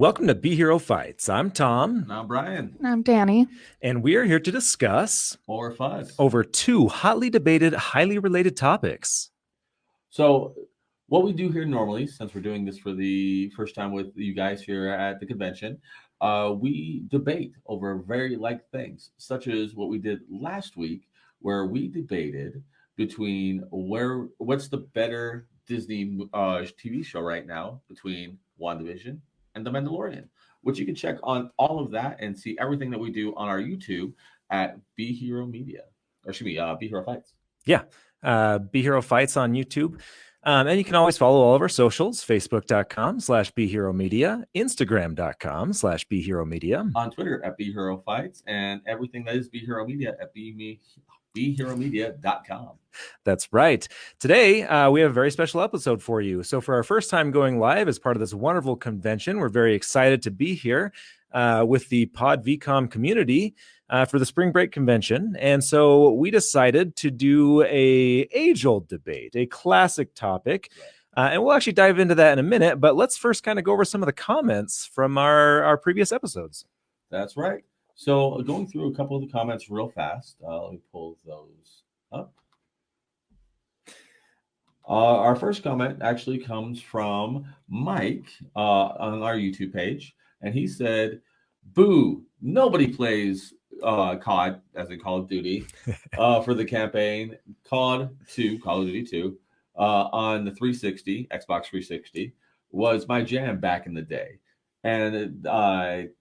Welcome to Be Hero Fights. I'm Tom. I'm Brian. I'm Dani. And we are here to discuss Or FUD. over two hotly debated, highly related topics. So what we do here normally, since we're doing this for the first time with you guys here at the convention, we debate over very like things, such as what we did last week, where we debated between what's the better Disney TV show right now between WandaVision and The Mandalorian, which you can check on all of that and see everything that we do on our YouTube at Be Hero Media, or excuse me, Be Hero Fights. Yeah, Be Hero Fights on YouTube. And you can always follow all of our socials, facebook.com/BeHeroMedia, Instagram.com/BeHeroMedia. On Twitter at Be Hero Fights, and everything that is Be Hero Media at BeHeroMedia.com. That's right. Today, we have a very special episode for you. So for our first time going live as part of this wonderful convention, we're very excited to be here with the Pod Vcomm community for the spring break convention. And so we decided to do a age-old debate, a classic topic. And we'll actually dive into that in a minute. But let's first kind of go over some of the comments from our previous episodes. That's right. So going through a couple of the comments real fast. Let me pull those up. Our first comment actually comes from Mike on our YouTube page. And he said, boo, nobody plays COD, as in Call of Duty, for the campaign. Call of Duty 2, on the 360, Xbox 360, was my jam back in the day. And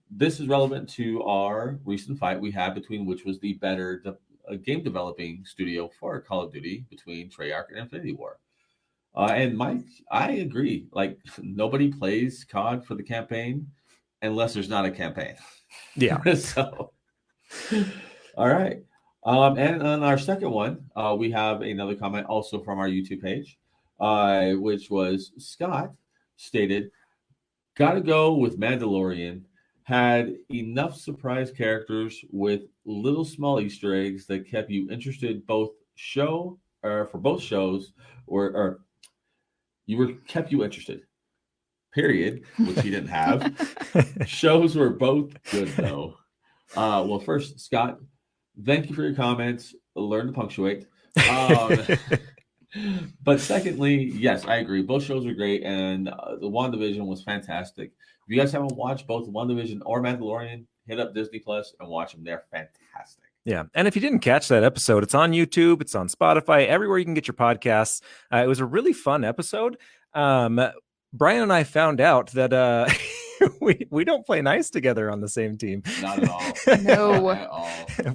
this is relevant to our recent fight we had between which was the better game developing studio for Call of Duty between Treyarch and Infinity War. And Mike, I agree. Like, nobody plays COD for the campaign unless there's not a campaign. Yeah. So, all right. And on our second one, we have another comment also from our YouTube page, which was Scott stated, gotta go with Mandalorian. Had enough surprise characters with little small Easter eggs that kept you interested for both shows, or kept you interested. Period, which he didn't have. Shows were both good though. Well, first, Scott, thank you for your comments. Learn to punctuate. But secondly, yes, I agree. Both shows are great, and the WandaVision was fantastic. If you guys haven't watched both WandaVision or Mandalorian, hit up Disney Plus and watch them. They're fantastic. Yeah. And if you didn't catch that episode, it's on YouTube, it's on Spotify, everywhere you can get your podcasts. It was a really fun episode. Brian and I found out that we don't play nice together on the same team. Not at all. No. Not at all.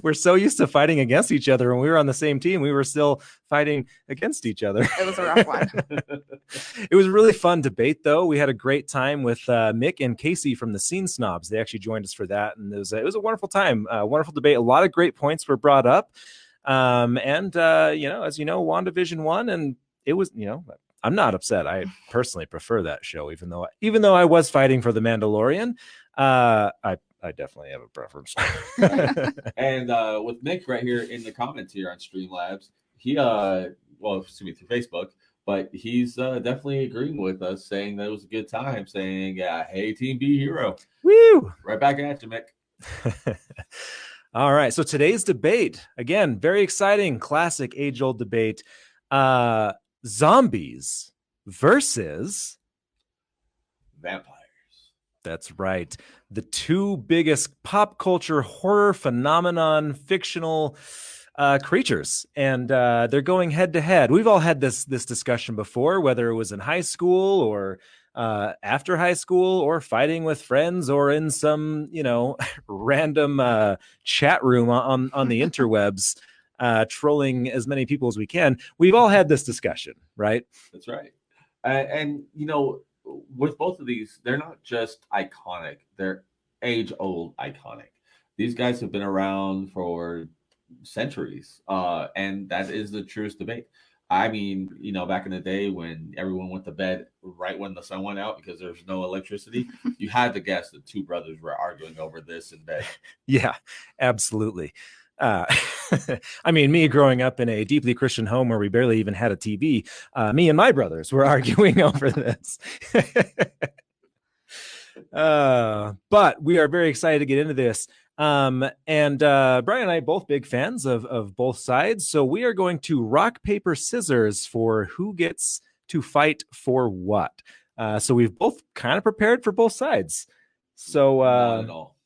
We're so used to fighting against each other. When we were on the same team, we were still fighting against each other. It was a rough one. It was a really fun debate, though. We had a great time with Mick and Casey from the Scene Snobs. They actually joined us for that, and it was a wonderful time, wonderful debate. A lot of great points were brought up, and as you know, WandaVision won, and it was, I'm not upset. I personally prefer that show, even though I was fighting for the Mandalorian. I definitely have a preference. And with Mick right here in the comments here on Streamlabs, he through Facebook, but he's definitely agreeing with us, saying that it was a good time, saying, hey, Team Be Hero. Woo! Right back at you, Mick. All right. So today's debate, again, very exciting, classic age-old debate. Zombies versus vampires. That's right. The two biggest pop culture horror phenomenon, fictional creatures, and they're going head to head. We've all had this discussion before, whether it was in high school or after high school, or fighting with friends, or in some random chat room on the interwebs. Trolling as many people as we can. We've all had this discussion, right? That's right. And with both of these, they're not just iconic, they're age-old iconic. These guys have been around for centuries, and that is the truest debate. I mean, back in the day when everyone went to bed right when the sun went out because there's no electricity, you had to guess that two brothers were arguing over this in bed. Yeah, absolutely. I mean, me growing up in a deeply Christian home where we barely even had a TV, me and my brothers were arguing over this. But we are very excited to get into this. And Brian and I both big fans of both sides. So we are going to rock, paper, scissors for who gets to fight for what. So we've both kind of prepared for both sides. So Not at all.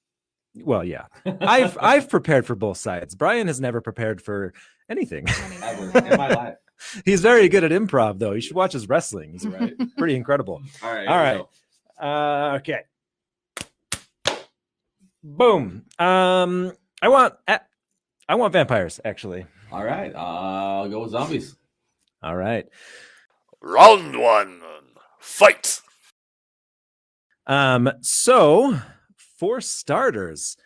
well, yeah. I've prepared for both sides. Brian has never prepared for anything. Ever in my life. He's very good at improv, though. You should watch his wrestling. He's Right. pretty incredible. All right. All right. Okay. Boom. I want vampires, actually. All right. I'll go with zombies. All right. Round one. Fight. So for starters,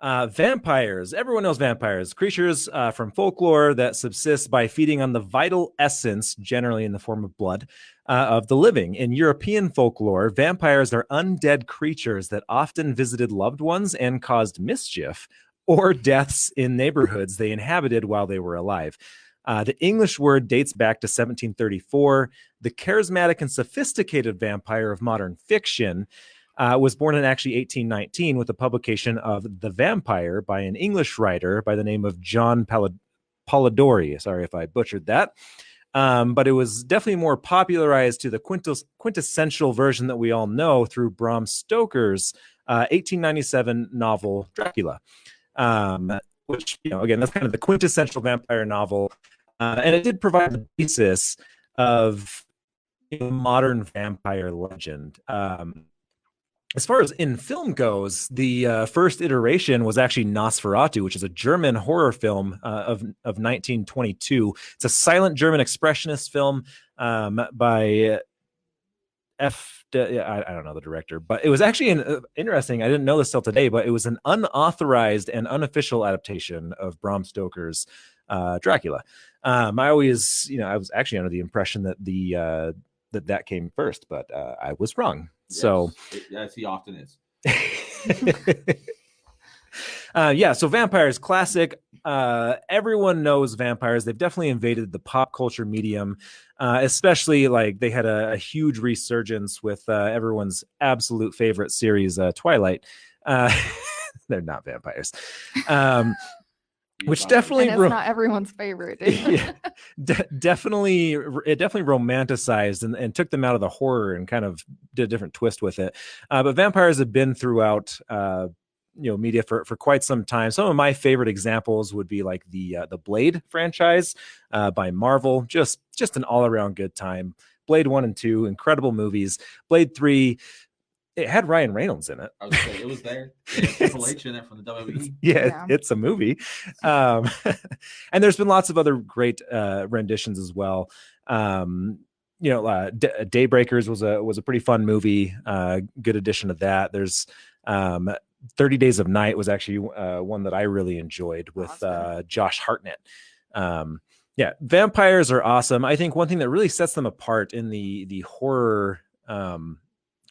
vampires. Everyone knows vampires, creatures from folklore that subsist by feeding on the vital essence, generally in the form of blood, of the living. In European folklore, vampires are undead creatures that often visited loved ones and caused mischief or deaths in neighborhoods they inhabited while they were alive. The English word dates back to 1734. The charismatic and sophisticated vampire of modern fiction was born in actually 1819 with the publication of The Vampire by an English writer by the name of John Polidori. Sorry if I butchered that. But it was definitely more popularized to the quintessential version that we all know through Bram Stoker's 1897 novel Dracula, which, again, that's kind of the quintessential vampire novel. And it did provide the basis of modern vampire legend. As far as in film goes, the first iteration was actually Nosferatu, which is a German horror film of 1922. It's a silent German expressionist film by I don't know the director, but it was actually interesting. I didn't know this till today, but it was an unauthorized and unofficial adaptation of Bram Stoker's Dracula. I always, I was actually under the impression that that came first, but I was wrong. Yes. So yes, he often is. Yeah, so vampires, classic. Everyone knows vampires. They've definitely invaded the pop culture medium, especially like they had a huge resurgence with everyone's absolute favorite series, Twilight. They're not vampires. Which definitely and it's not everyone's favorite. Yeah, definitely romanticized and took them out of the horror and kind of did a different twist with it. But vampires have been throughout media for quite some time. Some of my favorite examples would be like the Blade franchise by Marvel. Just an all-around good time. Blade 1 and 2, incredible movies. Blade 3, it had Ryan Reynolds in it. I was saying, it was there. Triple H in it from the WWE. Yeah, it's a movie. And there's been lots of other great renditions as well. Daybreakers was a pretty fun movie. Good addition to that. There's 30 Days of Night was actually one that I really enjoyed with Josh Hartnett. Yeah, vampires are awesome. I think one thing that really sets them apart in the horror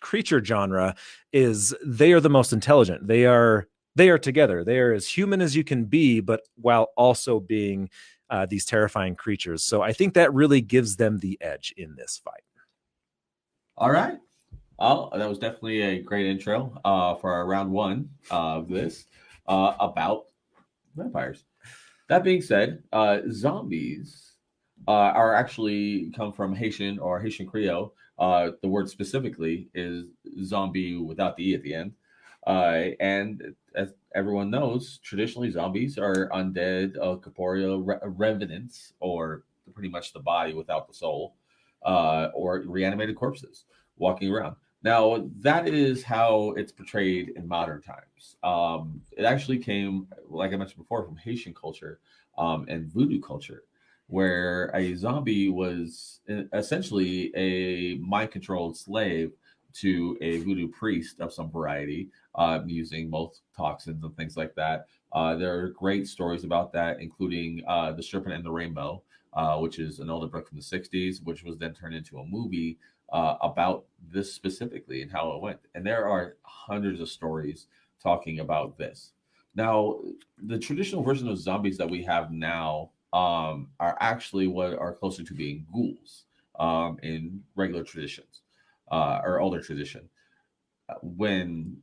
creature genre is they are the most intelligent. They are together. They are as human as you can be, but while also being these terrifying creatures. So I think that really gives them the edge in this fight. All right. Well, that was definitely a great intro for our round one of this about vampires. That being said, zombies are actually come from Haitian or Haitian Creole. The word specifically is zombie without the E at the end. And as everyone knows, traditionally zombies are undead, corporeal revenants, or pretty much the body without the soul, or reanimated corpses walking around. Now, that is how it's portrayed in modern times. It actually came, like I mentioned before, from Haitian culture and voodoo culture, where a zombie was essentially a mind-controlled slave to a voodoo priest of some variety, using both toxins and things like that. There are great stories about that, including The Serpent and the Rainbow, which is an older book from the 60s, which was then turned into a movie about this specifically and how it went. And there are hundreds of stories talking about this. Now, the traditional version of zombies that we have now are actually what are closer to being ghouls in regular traditions or older tradition. when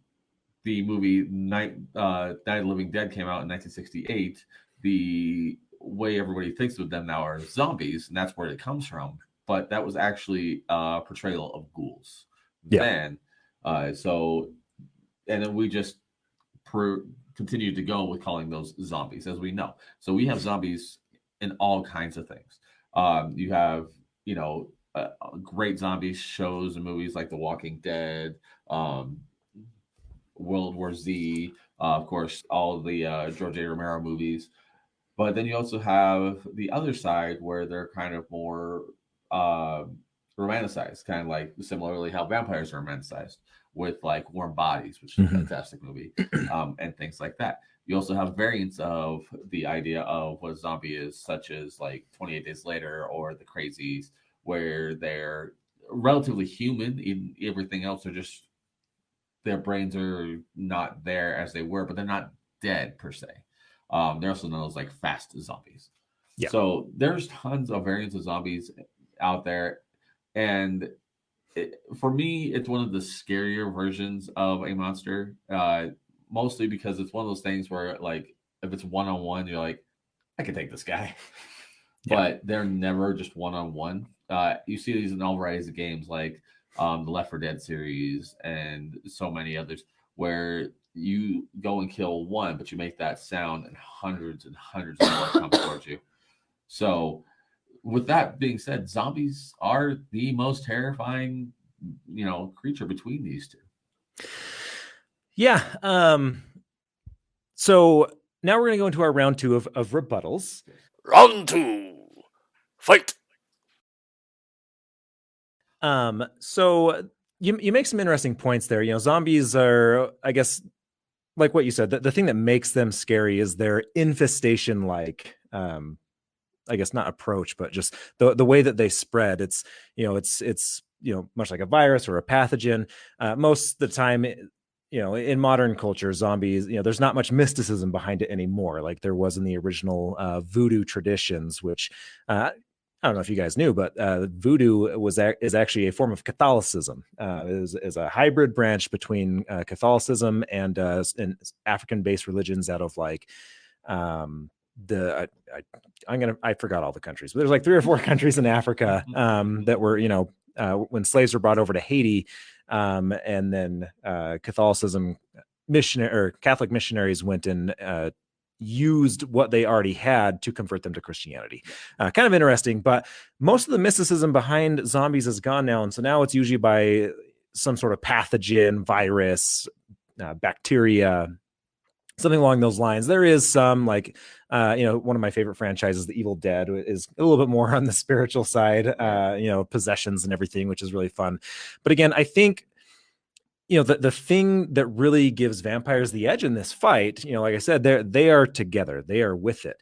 the movie Night of the Living Dead came out in 1968, the way everybody thinks of them now are zombies, and that's where it comes from. But that was actually a portrayal of ghouls Yeah. then. So, and then we just continued to go with calling those zombies, as we know. So we have zombies in all kinds of things. You have, great zombie shows and movies like The Walking Dead, um, World War Z, of course, all of the George A. Romero movies. But then you also have the other side where they're kind of more uh, romanticized, kind of like similarly how vampires are romanticized with like Warm Bodies, which is a fantastic movie, and things like that. You also have variants of the idea of what a zombie is, such as like 28 Days Later or The Crazies, where they're relatively human. In everything else, they're just their brains are not there as they were, but they're not dead per se. They're also known as like fast zombies. Yeah. So there's tons of variants of zombies out there, and for me, it's one of the scarier versions of a monster. Mostly because it's one of those things where, like, if it's one on one, you're like, I can take this guy, but they're never just one on one. You see these in all varieties of games, like the Left 4 Dead series and so many others, where you go and kill one, but you make that sound, and hundreds of more come towards you. So, with that being said, zombies are the most terrifying, creature between these two. Yeah. So now we're going to go into our round two of rebuttals. Round 2. Fight! So you make some interesting points there. Zombies are, I guess, like what you said, the thing that makes them scary is their infestation, like, I guess not approach, but just the way that they spread. It's much like a virus or a pathogen. Most of the time, in modern culture, zombies, there's not much mysticism behind it anymore, like there was in the original voodoo traditions, which I don't know if you guys knew, but voodoo is actually a form of Catholicism. Is a hybrid branch between Catholicism and African-based religions out of like I forgot all the countries, but there's like 3 or 4 countries in Africa that were, when slaves were brought over to Haiti, and then Catholicism Catholic missionaries went and used what they already had to convert them to Christianity. Kind of interesting, but most of the mysticism behind zombies is gone now. And so now it's usually by some sort of pathogen, virus, bacteria, something along those lines. There is some like, one of my favorite franchises, The Evil Dead, is a little bit more on the spiritual side, possessions and everything, which is really fun. But again, I think, the thing that really gives vampires the edge in this fight, like I said, they are together. They are with it.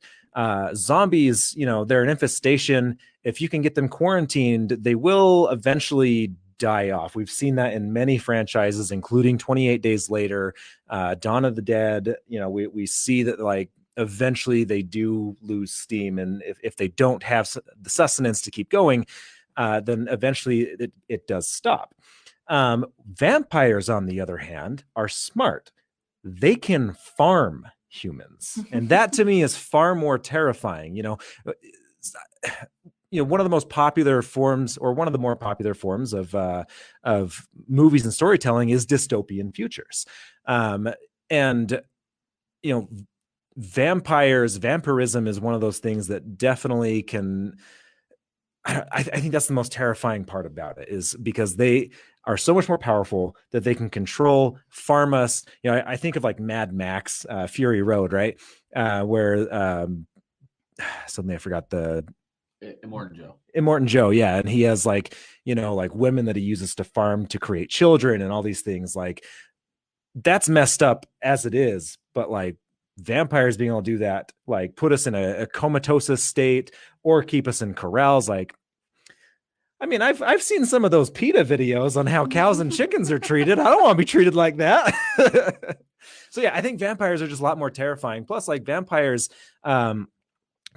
Zombies, they're an infestation. If you can get them quarantined, they will eventually die off. We've seen that in many franchises, including 28 Days Later, Dawn of the Dead. We see that like eventually they do lose steam. And if they don't have the sustenance to keep going, then eventually it does stop. Vampires, on the other hand, are smart. They can farm humans. And that to me is far more terrifying. One of the most popular forms, or one of the more popular forms of movies and storytelling is dystopian futures. And vampirism is one of those things that definitely can. I think that's the most terrifying part about it, is because they are so much more powerful that they can control, farm us. I think of like Mad Max, Fury Road, right? Where suddenly I forgot the Immortan Joe, yeah, and he has like like women that he uses to farm to create children and all these things. Like that's messed up as it is, but like vampires being able to do that, like put us in a comatose state or keep us in corrals. Like, I mean, I've seen some of those PETA videos on how cows and chickens are treated. I don't want to be treated like that. So yeah, I think vampires are just a lot more terrifying. Plus, like vampires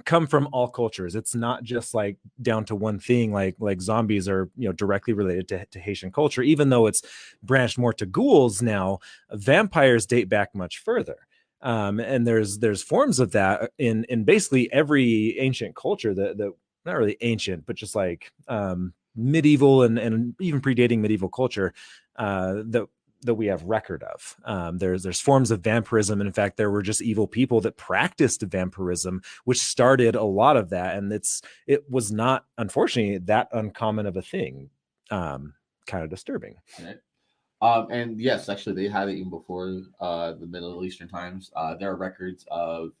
come from all cultures. It's not just like down to one thing. Like zombies are, you know, directly related to Haitian culture, even though it's branched more to ghouls now. Vampires date back much further. And there's forms of that in basically every ancient culture that not really ancient, but just like medieval and even predating medieval culture that we have record of. There's forms of vampirism. And in fact, there were just evil people that practiced vampirism, which started a lot of that. And it was not, unfortunately, that uncommon of a thing. Kind of disturbing. Right. And yes, actually, they had it even before the Middle Eastern times. There are records of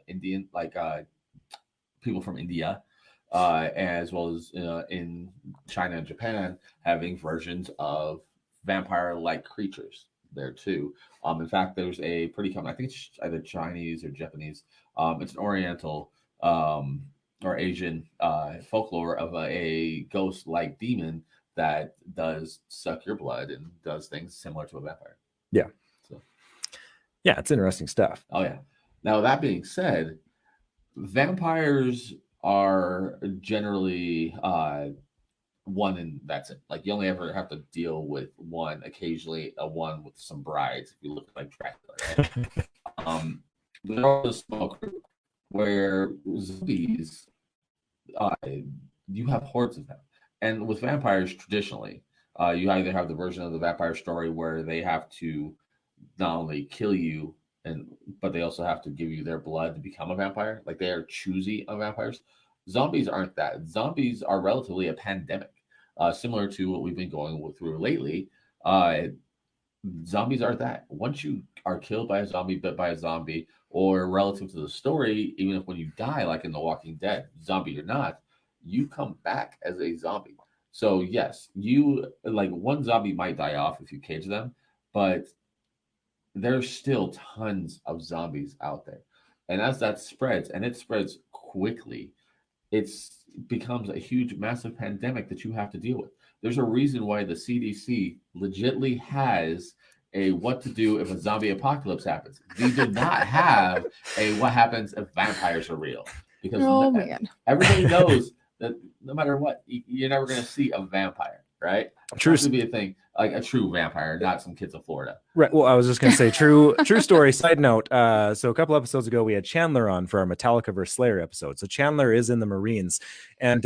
Indian, like people from India, as well as in China and Japan, having versions of vampire-like creatures there too. In fact, there's a pretty common, I think it's either Chinese or Japanese. It's an Oriental or Asian folklore of a ghost-like demon that does suck your blood and does things similar to a vampire. Yeah. So, yeah, it's interesting stuff. oh yeah. Now that being said, vampires are generally one and that's it. Like you only ever have to deal with one occasionally, a one with some brides if you look like Dracula, right? There are a small group where zombies, you have hordes of them. And with vampires, traditionally, you either have the version of the vampire story where they have to not only kill you, but they also have to give you their blood to become a vampire. Like they are choosy of vampires. Zombies aren't that. Zombies are relatively a pandemic, similar to what we've been going through lately. Zombies are that. Once you are killed by a zombie, bit by a zombie, or relative to the story, even if when you die, like in The Walking Dead, zombie or not, you come back as a zombie. So yes, you like one zombie might die off if you cage them, but there's still tons of zombies out there. And as that spreads, and it spreads quickly, it's becomes a huge, massive pandemic that you have to deal with. There's a reason why the CDC legitly has a what to do if a zombie apocalypse happens. They do not have a what happens if vampires are real. Because man. everybody knows that no matter what, you're never going to see a vampire, right? True. It's to be a thing, like a true vampire, not some kids of Florida. Right. Well, I was just going to say true story. Side note. So a couple episodes ago, we had Chandler on for our Metallica vs. Slayer episode. So Chandler is in the Marines, and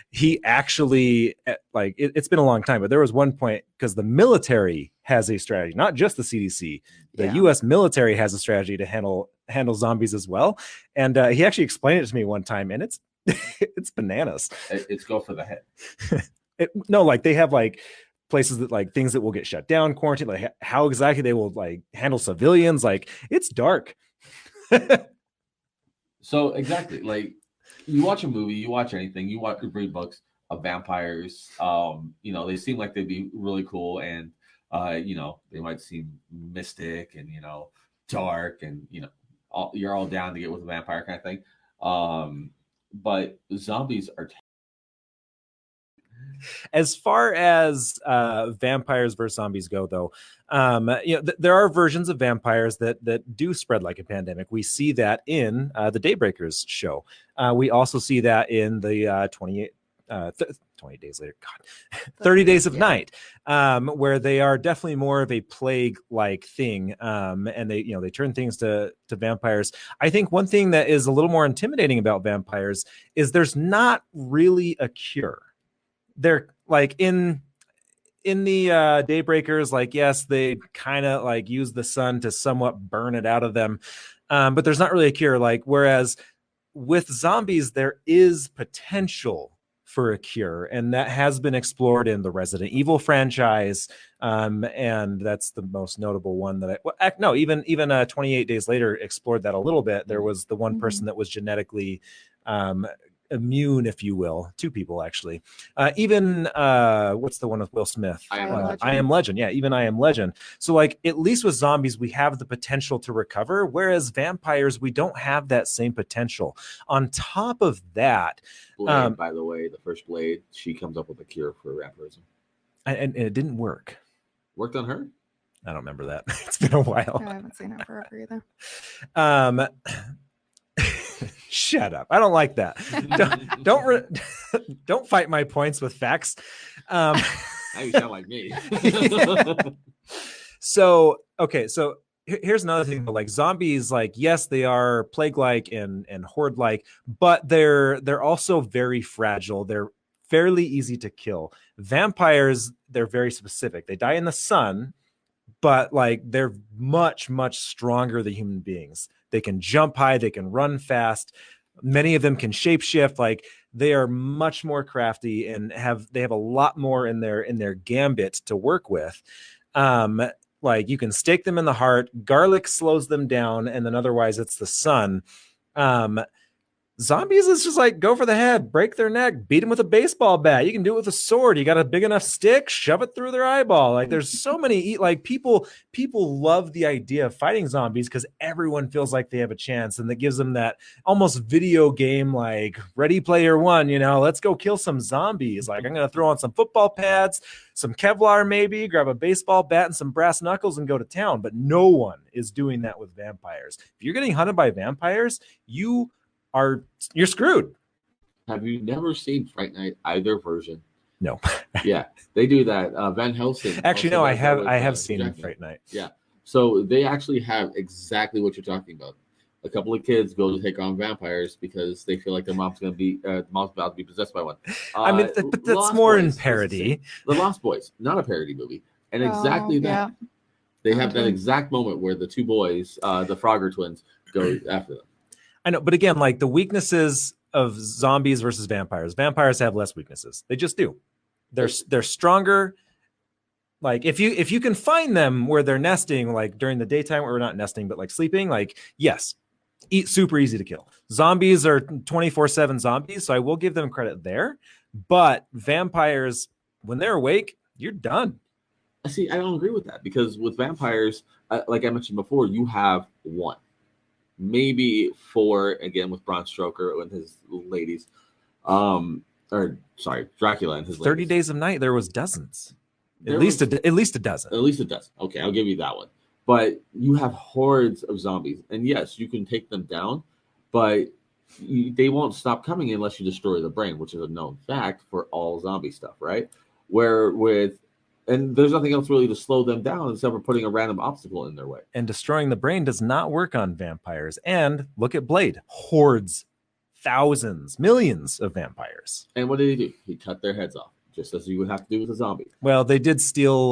he actually like it's been a long time, but there was one point because the military has a strategy, not just the CDC. The U.S. military has a strategy to handle zombies as well, and he actually explained it to me one time, and it's it's bananas. It's go for the head. No, like they have like places that like things that will get shut down, quarantine, like how exactly they will like handle civilians. Like it's dark. So exactly, like you watch a movie, you watch anything, you read books of vampires. They seem like they'd be really cool, and they might seem mystic and dark, and you're all down to get with a vampire kind of thing. But zombies are. As far as vampires versus zombies go, though, there are versions of vampires that do spread like a pandemic. We see that in the Daybreakers show. We also see that in the 28 days later, 30 days of night, where they are definitely more of a plague-like thing, and they turn things to vampires. I think one thing that is a little more intimidating about vampires is there's not really a cure. They're like in the Daybreakers, like yes, they kind of like use the sun to somewhat burn it out of them, but there's not really a cure. Like whereas with zombies, there is potential for a cure, and that has been explored in the Resident Evil franchise, and that's the most notable one that even 28 Days Later explored that a little bit. There was the one person that was genetically immune, if you will, two people actually. Even what's the one with Will Smith? I Am Legend. Yeah, even I Am Legend. So like at least with zombies, we have the potential to recover, whereas vampires, we don't have that same potential. On top of that, Blade, by the way, the first Blade, she comes up with a cure for vampirism, and it didn't work. Worked on her? I don't remember that. It's been a while. I haven't seen it forever either. Shut up. I don't like that. Don't fight my points with facts. Now you sound like me. So here's another thing. Like zombies, like yes, they are plague-like and horde-like, but they're also very fragile. They're fairly easy to kill. Vampires, they're very specific. They die in the sun, but like they're much stronger than human beings. They can jump high, they can run fast. Many of them can shapeshift. Like they are much more crafty and they have a lot more in their gambit to work with. Like you can stake them in the heart. Garlic slows them down, and then otherwise it's the sun. Zombies is just like go for the head, break their neck, beat them with a baseball bat. You can do it with a sword. You got a big enough stick, shove it through their eyeball. Like there's so many like people love the idea of fighting zombies because everyone feels like they have a chance, and that gives them that almost video game like Ready Player One. Let's go kill some zombies. Like I'm gonna throw on some football pads, some Kevlar maybe, grab a baseball bat and some brass knuckles and go to town. But no one is doing that with vampires. If you're getting hunted by vampires, you're screwed. Have you never seen Fright Night either version? No. Yeah, they do that. Van Helsing. Actually, no, I have seen Dracula. Fright Night. Yeah, so they actually have exactly what you're talking about. A couple of kids go to take on vampires because they feel like their mom's about to be possessed by one. I mean, but that's more in parody. The Lost Boys, not a parody movie, and exactly that. Yeah. They have that exact moment where the two boys, the Frogger twins, go after them. I know, but again, like the weaknesses of zombies versus vampires. Vampires have less weaknesses. They just do. They're stronger. Like if you can find them where they're nesting, like during the daytime, or not nesting, but like sleeping, like yes, super easy to kill. Zombies are 24/7 zombies, so I will give them credit there. But vampires, when they're awake, you're done. See, I don't agree with that because with vampires, like I mentioned before, you have one. Maybe 4 again with Bram Stoker and his ladies, Dracula and his 30 ladies. Days of Night. There was dozens, at least a dozen. At least a dozen. Okay, I'll give you that one. But you have hordes of zombies, and yes, you can take them down, but they won't stop coming unless you destroy the brain, which is a known fact for all zombie stuff, right? And there's nothing else really to slow them down except for putting a random obstacle in their way. And destroying the brain does not work on vampires. And look at Blade. Hordes, thousands, millions of vampires. And what did he do? He cut their heads off, just as you would have to do with a zombie. Well, they did steal,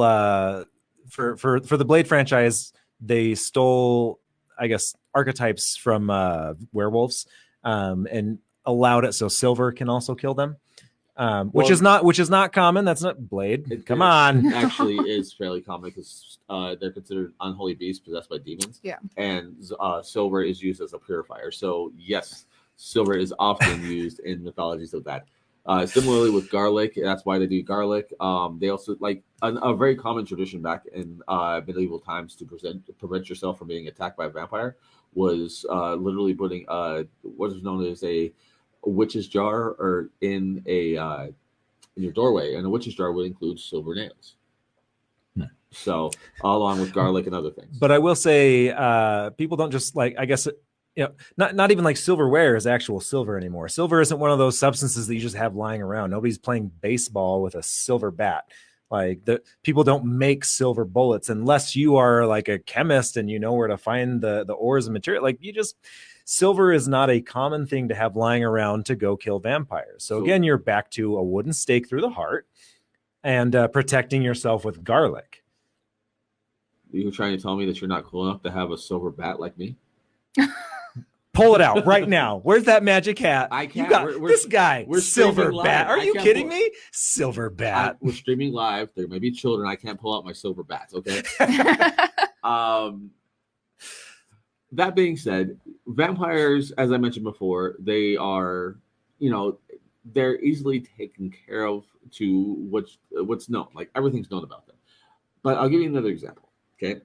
for the Blade franchise, they stole, I guess, archetypes from werewolves and allowed it so Silver can also kill them. Which is not common. That's not Blade. Come on. Actually is fairly common because they're considered unholy beasts possessed by demons. Yeah. And silver is used as a purifier. So yes, silver is often used in mythologies of that. Similarly with garlic, that's why they do garlic. They also like a very common tradition back in medieval times to prevent yourself from being attacked by a vampire was literally putting what is known as a witch's jar or in your doorway, and a witch's jar would include silver nails. So along with garlic and other things. But I will say people don't just like, I guess, not even like silverware is actual silver anymore. Silver isn't one of those substances that you just have lying around. Nobody's playing baseball with a silver bat. Like people don't make silver bullets unless you are like a chemist and you know where to find the ores and material. Like silver is not a common thing to have lying around to go kill vampires. So again, you're back to a wooden stake through the heart and protecting yourself with garlic. You're trying to tell me that you're not cool enough to have a silver bat like me? Pull it out right now. Where's that magic hat? I can't. You got this guy. We're silver bat. Are you kidding me? Silver bat. We're streaming live. There may be children. I can't pull out my silver bats. Okay. That being said, vampires, as I mentioned before, they are, they're easily taken care of to what's known. Like everything's known about them. But I'll give you another example. Okay.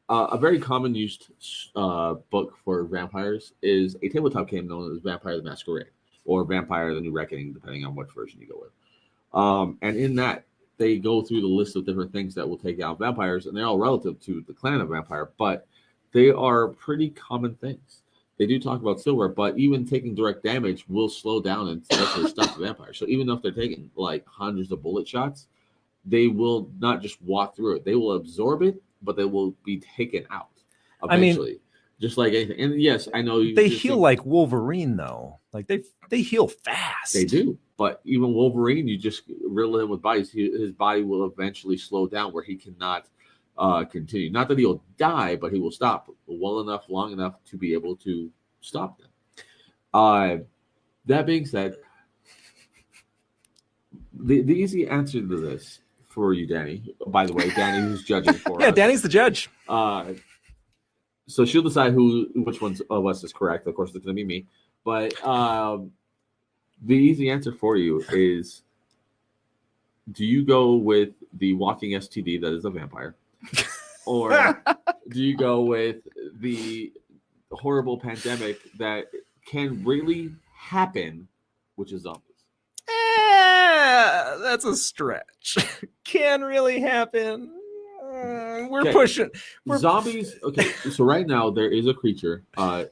A very common used book for vampires is a tabletop game known as Vampire the Masquerade or Vampire the New Reckoning, depending on which version you go with. And in that, they go through the list of different things that will take out vampires, and they're all relative to the clan of vampire, but they are pretty common things. They do talk about silver, but even taking direct damage will slow down and eventually stop the vampire. So even if they're taking like hundreds of bullet shots, they will not just walk through it. They will absorb it, but they will be taken out I mean, eventually. Just like anything. And yes, I know they heal like Wolverine though. Like they heal fast. They do. But even Wolverine, you just riddle him with bodies. His body will eventually slow down where he cannot continue. Not that he'll die, but he will stop well enough, long enough to be able to stop them. That being said, the easy answer to this for you, Dani. By the way, Dani, who's judging for yeah, us. Dani's the judge. So she'll decide which ones of us is correct. Of course, it's going to be me. But the easy answer for you is: do you go with the walking STD that is a vampire, or do you go with the horrible pandemic that can really happen, which is zombies? That's a stretch. Can really happen. We're Okay. pushing. Zombies. Okay, so right now there is a creature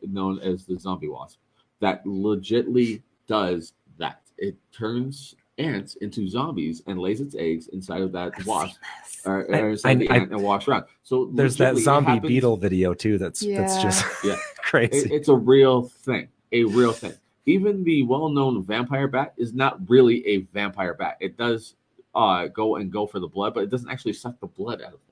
known as the zombie wasp that legitly does that. It turns ants into zombies and lays its eggs inside of that wasp or inside the ant and walks around. So there's that zombie beetle video too. That's just crazy. It's a real thing. A real thing. Even the well-known vampire bat is not really a vampire bat. It does go for the blood, but it doesn't actually suck the blood out of things.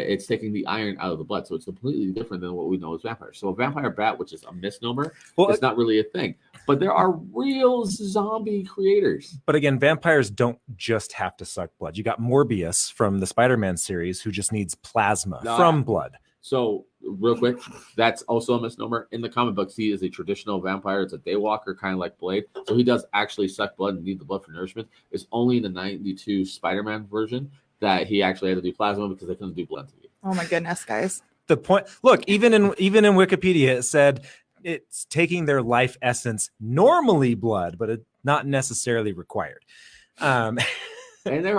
It's taking the iron out of the blood, so it's completely different than what we know as vampires. So a vampire bat, which is a misnomer, it's not really a thing. But there are real zombie creators. But again, vampires don't just have to suck blood. You got Morbius from the Spider-Man series who just needs plasma from blood. So real quick, that's also a misnomer. In the comic books, he is a traditional vampire. It's a daywalker, kind of like Blade. So he does actually suck blood and need the blood for nourishment. It's only in the 92 Spider-Man version that he actually had to do plasma because they couldn't do blood to you. Oh my goodness, guys. The point, look, even in Wikipedia, it said it's taking their life essence, normally blood, but it's not necessarily required. And there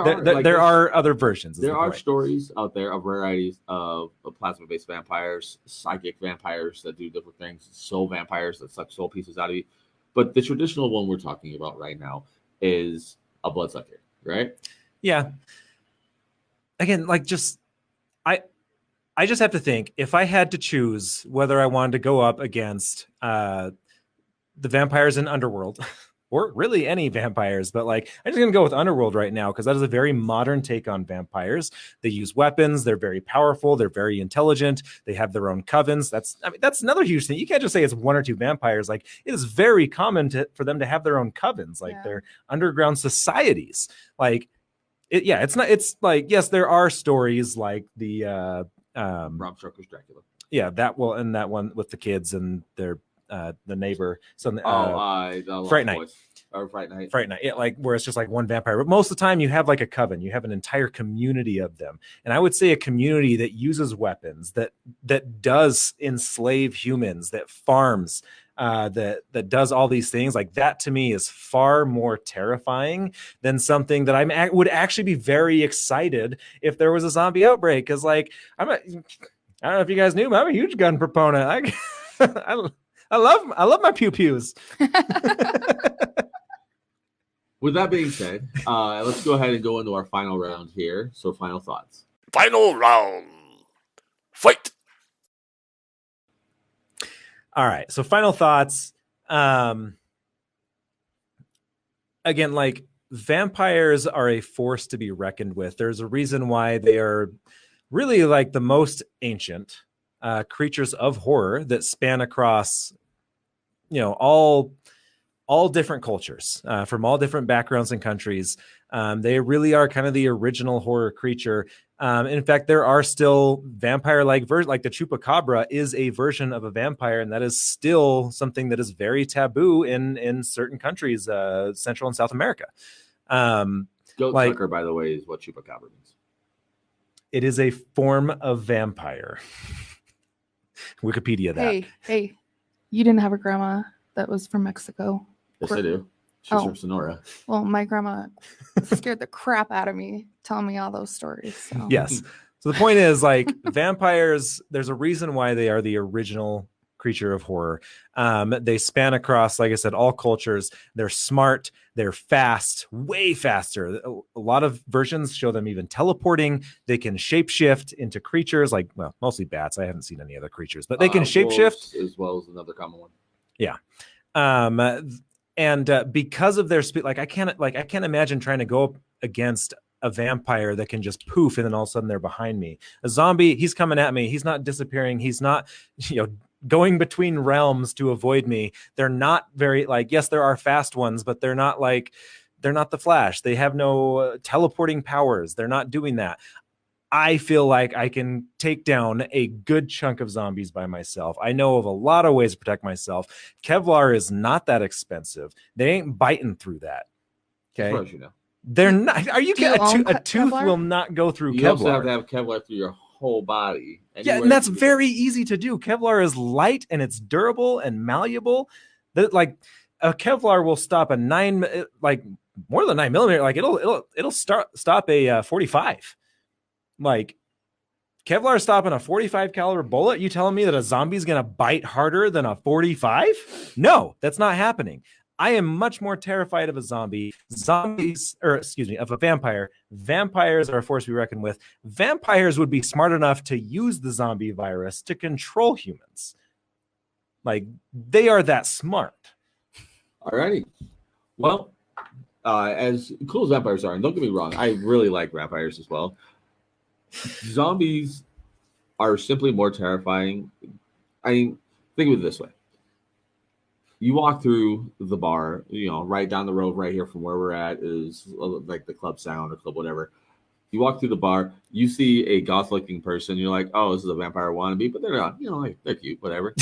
are other versions. There are stories out there of varieties of plasma-based vampires, psychic vampires that do different things, soul vampires that suck soul pieces out of you. But the traditional one we're talking about right now is a bloodsucker, right? Yeah. Again, like I just have to think, if I had to choose whether I wanted to go up against the vampires in Underworld or really any vampires, but like I'm just gonna go with Underworld right now because that is a very modern take on vampires. They use weapons, they're very powerful, they're very intelligent, they have their own covens. That's another huge thing. You can't just say it's one or two vampires. Like it is very common for them to have their own covens, like their underground societies. Like it's like, yes, there are stories like the Bram Stoker's Dracula. Yeah, that one with the kids and their the neighbor. So Fright Night. Or Fright Night. Fright Night. Yeah, like where it's just like one vampire. But most of the time you have like a coven. You have an entire community of them. And I would say a community that uses weapons, that does enslave humans, that farms, that does all these things. Like that to me is far more terrifying than something that I would actually be very excited if there was a zombie outbreak. Because like I don't know if you guys knew, but I'm a huge gun proponent. I love my pew pews. With that being said, let's go ahead and go into our final round here. So, final thoughts. Final round. Fight. All right. So, final thoughts. Again, like vampires are a force to be reckoned with. There's a reason why they are really like the most ancient creatures of horror that span across, all different cultures from all different backgrounds and countries. They really are kind of the original horror creature. In fact, there are still vampire-like versions, like the chupacabra is a version of a vampire, and that is still something that is very taboo in certain countries, Central and South America. Goat sucker, by the way, is what chupacabra means. It is a form of vampire. Wikipedia that. Hey, you didn't have a grandma that was from Mexico? Yes, I do. She's from Sonora. Well, my grandma scared the crap out of me telling me all those stories. So. Yes. So the point is, like, vampires, there's a reason why they are the original creature of horror. They span across, like I said, all cultures. They're smart. They're fast, way faster. A lot of versions show them even teleporting. They can shapeshift into creatures like, well, mostly bats. I haven't seen any other creatures, but they can shapeshift. Wolves as well as another common one. Yeah. And because of their speed, like I can't imagine trying to go up against a vampire that can just poof and then all of a sudden they're behind me. A zombie, he's coming at me. He's not disappearing. He's not, going between realms to avoid me. They're not very yes, there are fast ones, but they're not the Flash. They have no teleporting powers. They're not doing that. I feel like I can take down a good chunk of zombies by myself. I know of a lot of ways to protect myself. Kevlar is not that expensive. They ain't biting through that. Okay. As far as you know. They're not. Are you kidding? A tooth Kevlar? will not go through You Kevlar. also have to have Kevlar through your whole body. Yeah, and that's very easy to do. Kevlar is light and it's durable and malleable. That a Kevlar will stop a more than 9mm. It'll stop a 45. Kevlar stopping a 45 caliber bullet. You telling me that a zombie's gonna bite harder than a 45? No, that's not happening. I am much more terrified of a of a vampire. Vampires are a force we reckon with. Vampires would be smart enough to use the zombie virus to control humans. They are that smart. Alrighty. Well, as cool as vampires are, and don't get me wrong, I really like vampires as well. Zombies are simply more terrifying. I mean, think of it this way. You walk through the bar, right down the road right here from where we're at is like the Club Sound or Club whatever. You walk through the bar, you see a goth-looking person, you're like, oh, this is a vampire wannabe, but they're not, they're cute, whatever.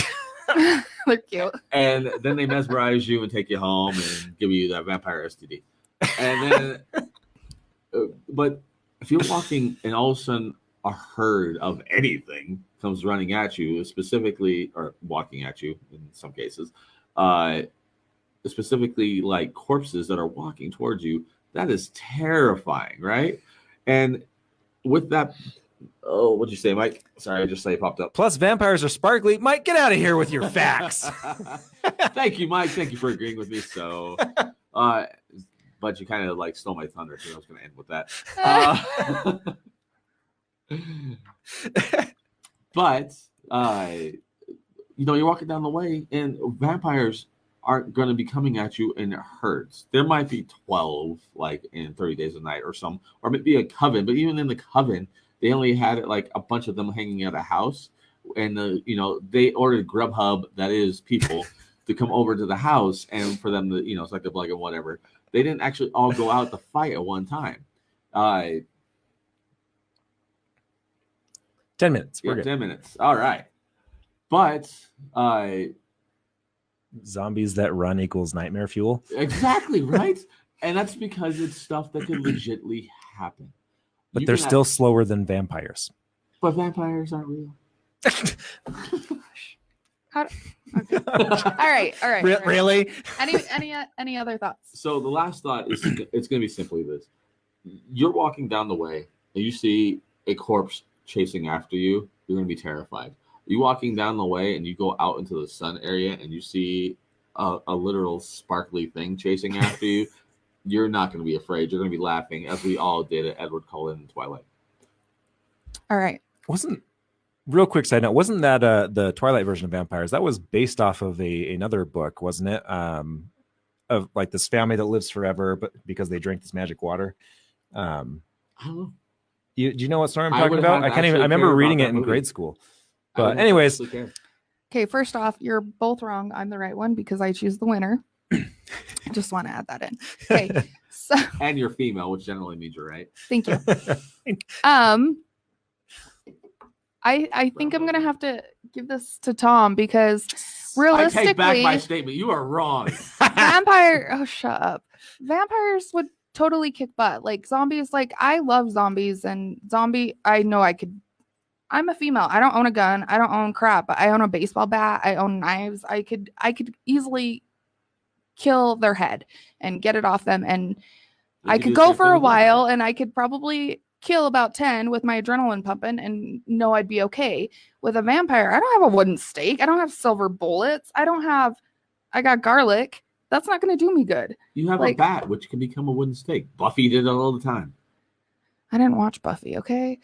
They're cute. And then they mesmerize you and take you home and give you that vampire STD. And then, but if you're walking and all of a sudden a herd of anything comes running at you, specifically, or walking at you in some cases, specifically like corpses that are walking towards you, that is terrifying, right? And with that, what'd you say, Mike? Sorry, I just say it popped up. Plus, vampires are sparkly. Mike, get out of here with your facts. Thank you, Mike. Thank you for agreeing with me. So, but you kind of stole my thunder because I was going to end with that. But you're walking down the way, and vampires aren't going to be coming at you in herds. There might be 12, in 30 Days a Night or some, or maybe a coven. But even in the coven, they only had a bunch of them hanging at a house, and they ordered Grubhub, that is people, to come over to the house and for them to suck the blood and whatever. They didn't actually all go out to fight at one time. 10 minutes. We're good. 10 minutes. All right. But zombies that run equals nightmare fuel. Exactly, right? And that's because it's stuff that could legitimately happen. But they're still slower than vampires. But vampires aren't real. Okay. All right. Really? Any other thoughts? So the last thought is it's going to be simply this. You're walking down the way and you see a corpse chasing after you. You're going to be terrified. You're walking down the way and you go out into the sun area and you see a literal sparkly thing chasing after you. You're not going to be afraid. You're going to be laughing, as we all did at Edward Cullen in Twilight. All right. Real quick side note, wasn't that the Twilight version of vampires? That was based off of another book, wasn't it? Of this family that lives forever, but because they drink this magic water. I don't know. Do you know what story I'm talking about? I can't even. I remember reading it in grade school. But anyways, okay. First off, you're both wrong. I'm the right one because I choose the winner. I just want to add that in. Okay. So, and you're female, which generally means you're right. Thank you. I think I'm gonna have to give this to Tom because realistically, I take back my statement. You are wrong. Shut up. Vampires would totally kick butt. Zombies, I love zombies and I'm a female. I don't own a gun. I don't own crap, but I own a baseball bat. I own knives. I could easily kill their head and get it off them. And I could go for a while and I could probably kill about 10 with my adrenaline pumping and know I'd be okay. With a vampire, I don't have a wooden stake. I don't have silver bullets. I got garlic. That's not going to do me good. You have a bat, which can become a wooden stake. Buffy did it all the time. I didn't watch Buffy, okay?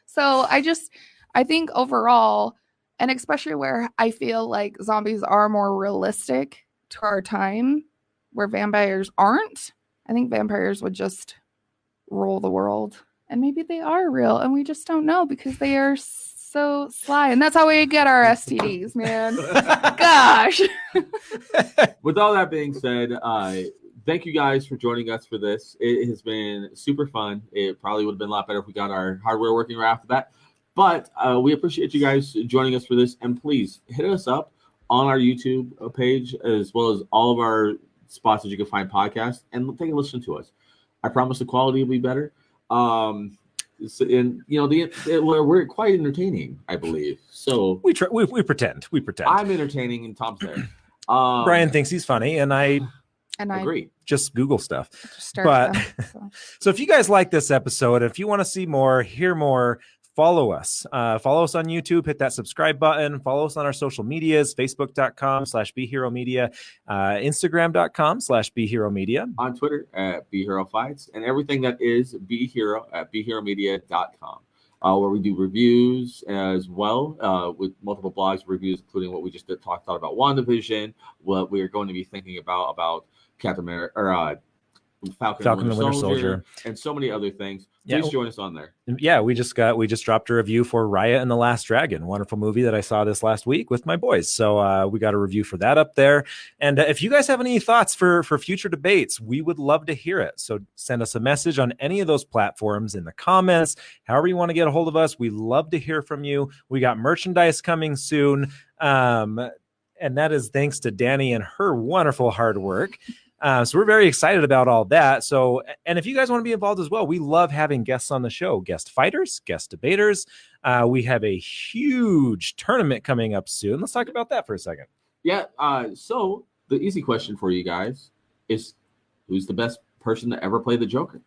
So I think overall, and especially where I feel like zombies are more realistic to our time, where vampires aren't, I think vampires would just rule the world. And maybe they are real, and we just don't know because they are so sly. And that's how we get our STDs, man. Gosh. With all that being said, thank you guys for joining us for this. It has been super fun. It probably would have been a lot better if we got our hardware working right after that. But we appreciate you guys joining us for this. And please hit us up on our YouTube page, as well as all of our spots that you can find podcasts, and take a listen to us. I promise the quality will be better. And we're quite entertaining, I believe. So we pretend. I'm entertaining, and Tom's there. Brian thinks he's funny, and I agree. Just Google stuff. But so if you guys like this episode, if you want to see more, hear more, follow us. Follow us on YouTube. Hit that subscribe button. Follow us on our social medias: Facebook.com/BeHeroMedia, Instagram.com/BeHeroMedia, on Twitter at BeHeroFights, and everything that is BeHero at BeHeroMedia.com. Where we do reviews as well, with multiple blogs reviews, including what we just talked about WandaVision, what we're going to be thinking about Captain America, or Falcon and the Winter Soldier, and so many other things. Please join us on there. Yeah, we just dropped a review for Raya and the Last Dragon, wonderful movie that I saw this last week with my boys. So we got a review for that up there. And if you guys have any thoughts for future debates, we would love to hear it. So send us a message on any of those platforms, in the comments, however you want to get a hold of us. We love to hear from you. We got merchandise coming soon. And that is thanks to Dani and her wonderful hard work. So we're very excited about all that. So, and if you guys want to be involved as well, we love having guests on the show, guest fighters, guest debaters. We have a huge tournament coming up soon. Let's talk about that for a second. Yeah. So the easy question for you guys is, who's the best person to ever play the Joker?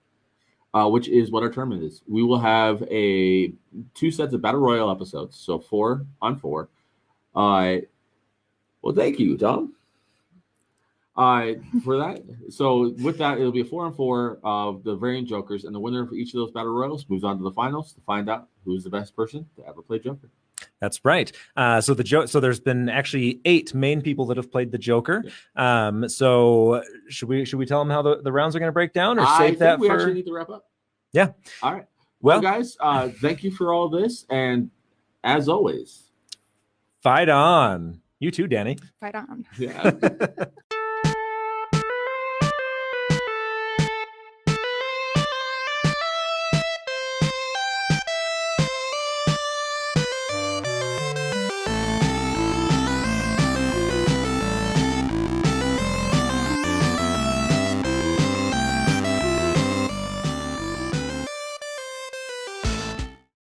Which is what our tournament is. We will have 2 sets of Battle Royale episodes. So 4 on 4. Well, thank you, Tom. For that. So with that, it'll be a 4 on 4 of the variant Jokers, and the winner for each of those battle royals moves on to the finals to find out who's the best person to ever play Joker. That's right. So there's been actually 8 main people that have played the Joker. Yeah. So should we tell them how the rounds are going to break down, or save that we for? Actually need to wrap up. Yeah. All right. Well, guys, thank you for all this, and as always, fight on. You too, Dani. Fight on. Yeah.